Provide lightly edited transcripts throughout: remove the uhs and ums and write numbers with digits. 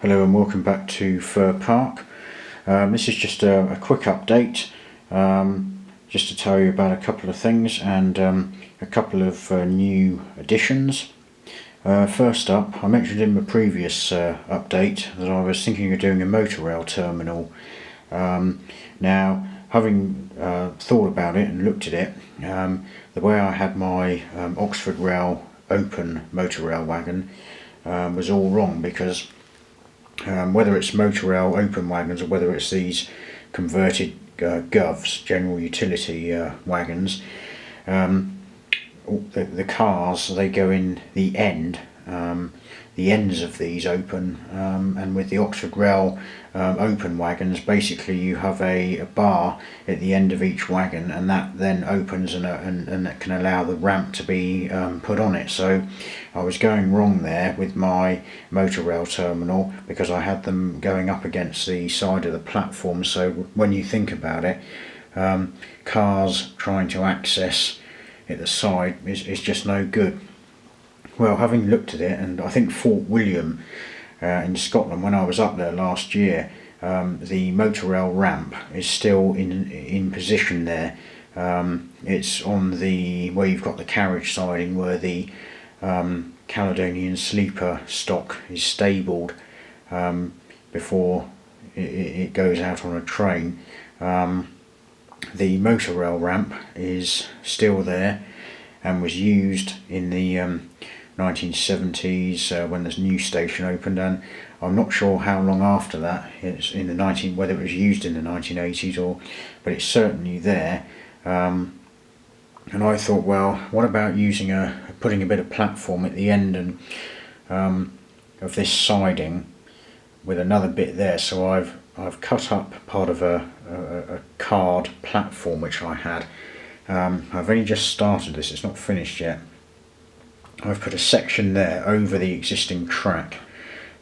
Hello and welcome back to Fir Park. This is just a quick update, just to tell you about a couple of things and a couple of new additions. First up, I mentioned in my previous update that I was thinking of doing a motor rail terminal. Now, having thought about it and looked at it, the way I had my Oxford Rail open motor rail wagon was all wrong, because whether it's motor rail open wagons or whether it's these converted GUVs, general utility wagons, the cars, they go in the ends of these open, and with the Oxford Rail open wagons, basically you have a bar at the end of each wagon, and that then opens and that can allow the ramp to be put on it. So I was going wrong there with my motor rail terminal, because I had them going up against the side of the platform. So when you think about it, cars trying to access at the side is just no good. Well, having looked at it, and I think Fort William in Scotland, when I was up there last year, the motor rail ramp is still in position there. It's on the where you've got the carriage siding, where the Caledonian sleeper stock is stabled before it goes out on a train. The motor rail ramp is still there and was used in the 1970s when this new station opened, and I'm not sure how long after that. It's in the whether it was used in the 1980s but it's certainly there. And I thought, well, what about putting a bit of platform at the end and of this siding with another bit there. So I've cut up part of a card platform which I had. I've only just started this, it's not finished yet. I've put a section there over the existing track.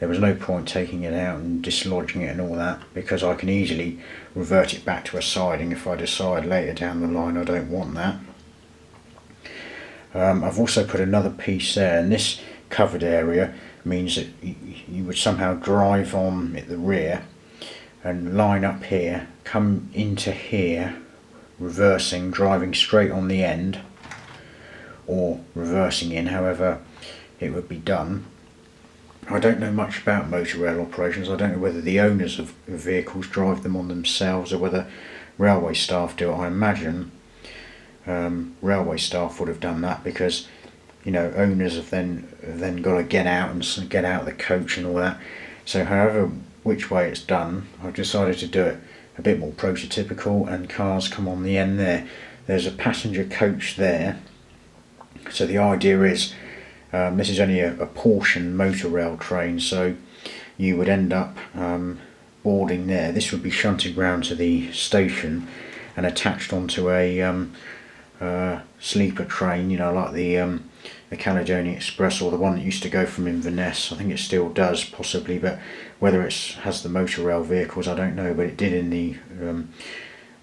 There was no point taking it out and dislodging it and all that, because I can easily revert it back to a siding if I decide later down the line I don't want that. I've also put another piece there, and this covered area means that you would somehow drive on at the rear and line up here, come into here, reversing, driving straight on the end, or reversing in, however it would be done. I don't know much about motor rail operations. I don't know whether the owners of vehicles drive them on themselves or whether railway staff do it. I imagine railway staff would have done that, because owners have then got to get out of the coach and all that. So however which way it's done, I've decided to do it a bit more prototypical, and cars come on the end there. There's a passenger coach there. So the idea is, this is only a portion motor rail train, so you would end up boarding there. This would be shunted round to the station and attached onto a sleeper train, like the Caledonian Express, or the one that used to go from Inverness. I think it still does, possibly, but whether it has the motor rail vehicles, I don't know, but it did in the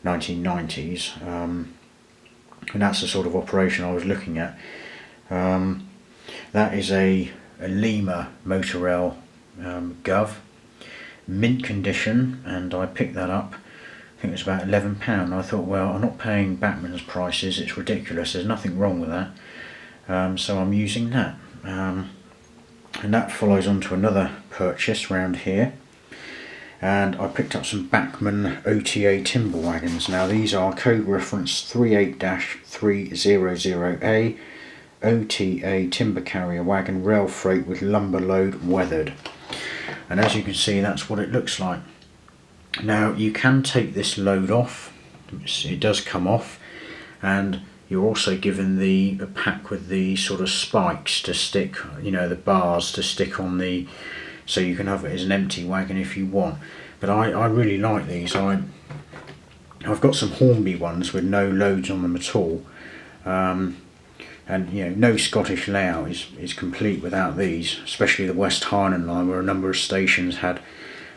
1990s. And that's the sort of operation I was looking at. That is a Lima motor rail GUV, mint condition, and I picked that up. I think it was about £11. I thought, well, I'm not paying Batman's prices, it's ridiculous, there's nothing wrong with that. So I'm using that. And that follows on to another purchase round here. And I picked up some Bachmann OTA timber wagons. Now these are code reference 38-300A, OTA timber carrier wagon, rail freight with lumber load, weathered. And as you can see, that's what it looks like. Now you can take this load off, it does come off, and you're also given the pack with the sort of spikes to stick, the bars to stick on the, so you can have it as an empty wagon if you want. But I really like these. I've got some Hornby ones with no loads on them at all, and no Scottish layout is complete without these, especially the West Highland line, where a number of stations had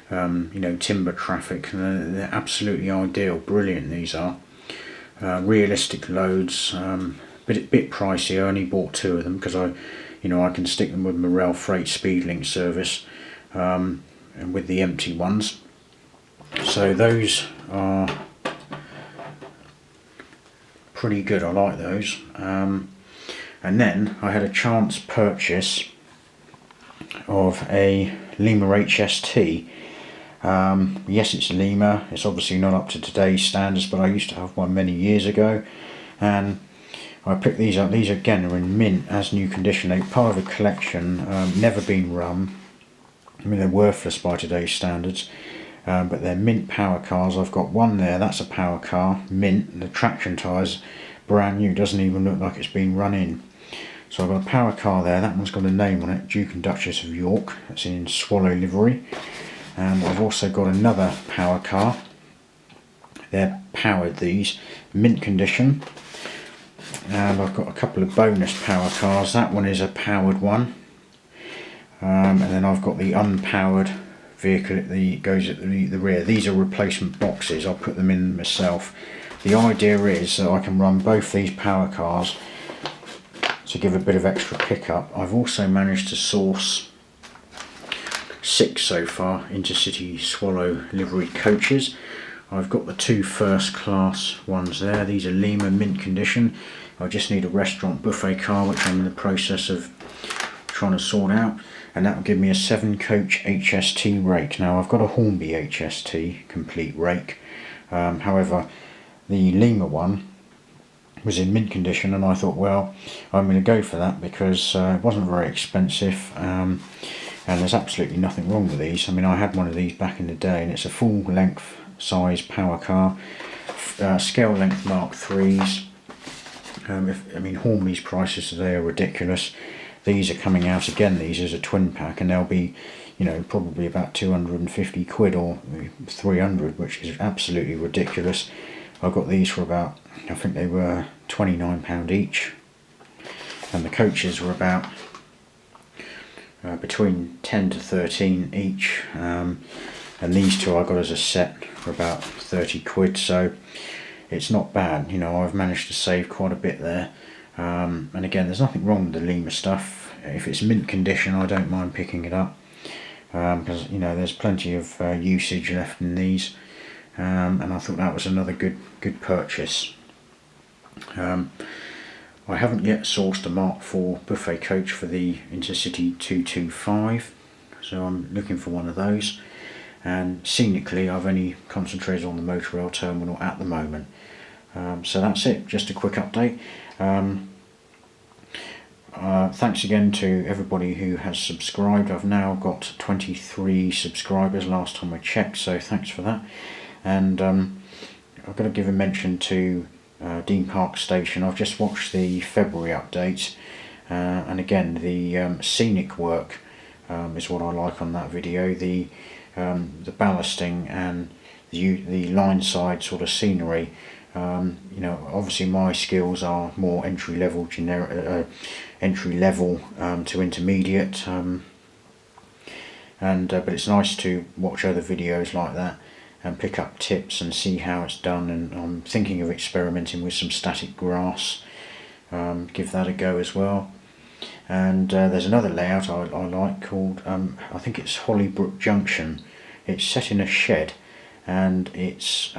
timber traffic, and they're absolutely ideal. Brilliant these are. Realistic loads, bit pricey. I only bought 2 of them because I can stick them with my rail freight Speedlink service, and with the empty ones. So those are pretty good, I like those. And then I had a chance purchase of a Lima HST. Yes, it's a Lima, it's obviously not up to today's standards, but I used to have one many years ago, and I picked these up. These again are in mint as new condition. They're part of a collection, never been run. I mean, they're worthless by today's standards, but they're mint power cars. I've got one there, that's a power car, mint. The traction tyres brand new, doesn't even look like it's been run in. So I've got a power car there, that one's got a name on it, Duke and Duchess of York. That's in Swallow livery. And I've also got another power car. They're powered, these, mint condition. And I've got a couple of bonus power cars. That one is a powered one. And then I've got the unpowered vehicle that goes at the rear. These are replacement boxes, I'll put them in myself. The idea is that I can run both these power cars to give a bit of extra pickup. I've also managed to source 6 so far intercity Swallow livery coaches. I've got the 2 first class ones there. These are Lima mint condition. I just need a restaurant buffet car, which I'm in the process of trying to sort out, and that will give me a 7 coach HST rake. Now I've got a Hornby HST complete rake, however the Lima one was in mint condition, and I thought, well, I'm going to go for that because it wasn't very expensive, and there's absolutely nothing wrong with these. I mean, I had one of these back in the day, and it's a full length size power car, scale length Mark 3s. I mean, Hornby's prices today are ridiculous. These are coming out again, these as a twin pack, and they'll be, you know, probably about 250 quid or 300, which is absolutely ridiculous. I got these for about, I think they were £29 each, and the coaches were about between 10 to 13 each, and these two I got as a set for about 30 quid, so it's not bad. You know, I've managed to save quite a bit there. And again, there's nothing wrong with the Lima stuff. If it's mint condition, I don't mind picking it up, because you know there's plenty of usage left in these, and I thought that was another good purchase. I haven't yet sourced a Mark IV buffet coach for the Intercity 225, so I'm looking for one of those. And scenically, I've only concentrated on the motor rail terminal at the moment. So that's it, just a quick update. Thanks again to everybody who has subscribed. I've now got 23 subscribers last time I checked, so thanks for that. And I've got to give a mention to Dean Park Station. I've just watched the February update, and again the scenic work is what I like on that video. The ballasting and the line side sort of scenery. You know, obviously my skills are more entry level to intermediate, but it's nice to watch other videos like that and pick up tips and see how it's done. And I'm thinking of experimenting with some static grass, give that a go as well. And there's another layout I like called, I think it's Hollybrook Junction. It's set in a shed, and it's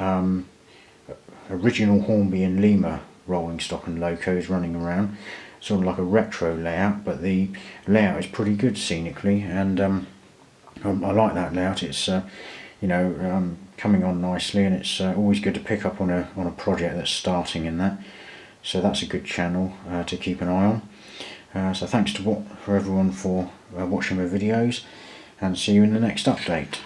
original Hornby and Lima rolling stock and locos running around, sort of like a retro layout, but the layout is pretty good scenically, and I like that layout. It's you know, coming on nicely, and it's always good to pick up on a project that's starting in that. So that's a good channel to keep an eye on. So thanks for everyone for watching my videos, and see you in the next update.